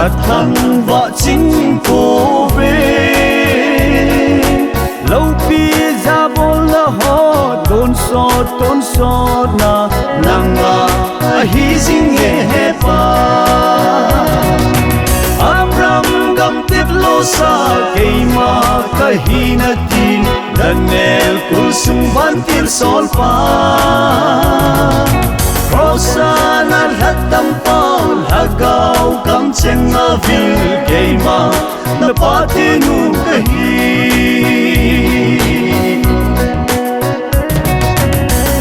thăng vợ chính cô về lâu pi ra vô la ho tôn so na nanga hi jing he pa Abram gam tip lo sa keima kahina tin Daniel kulsum bantir sol pa Rosana hatam paul hagaw kam chenga vil keima na patinu kahi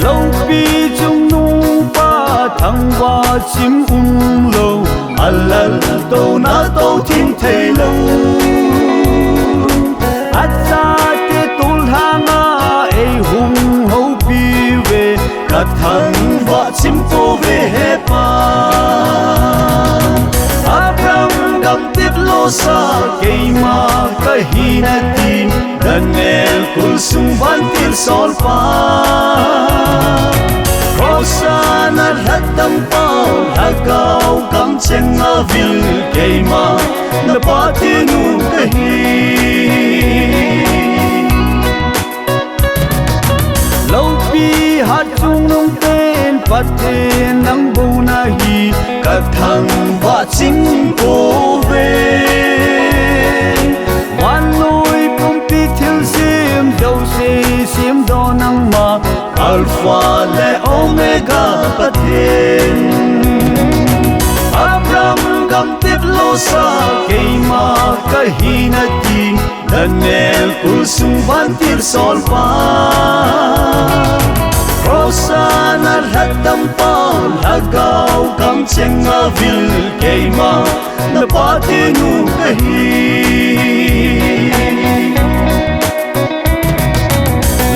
Lâu pi chung nung pa thăng wa chim lâu alal to na to tin thei lâu Atsa te tul hanga e hung ho pi ve ka thăng wa chim ko ve he pa Abram gam tip lo sa keima kahina tin Daniel kulsum bantir sol pa Rosana hatam paul hagaw kam chenga vil keima na patinu kahi Lâu pi hat chung nung ten paten nang bu na hi ka thang wa ching ko ve wan noi pum pi thil sim do se sim do nang ma Alpha le Omega paten Abram gam tip lo sa keima kahina tin Daniel kulsum bantir sol pa Rosana hatam paul hagaw kam chenga vil keima na patinu kahi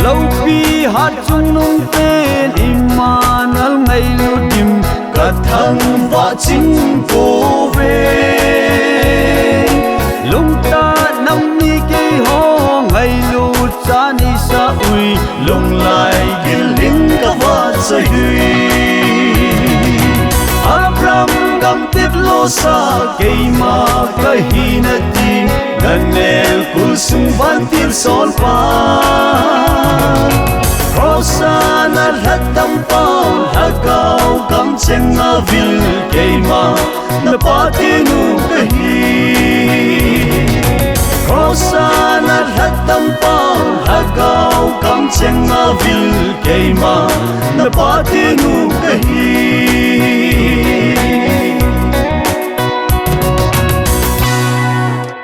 Lâu pi hat chung nung ten imanal ngay lutim ka thăng wa ching ko ve lung ta nam ni ke ho ngay lu cha ni sa ui lung lai gil ling ka wa sa hui Abram gam tip lo sa keima kahina tin Daniel kulsum bantir sol pa Rosana hatam paul hagaw kam chenga vil keima na patinu kahi Rosana hatam paul hagaw kam chenga vil keima na patinu kahi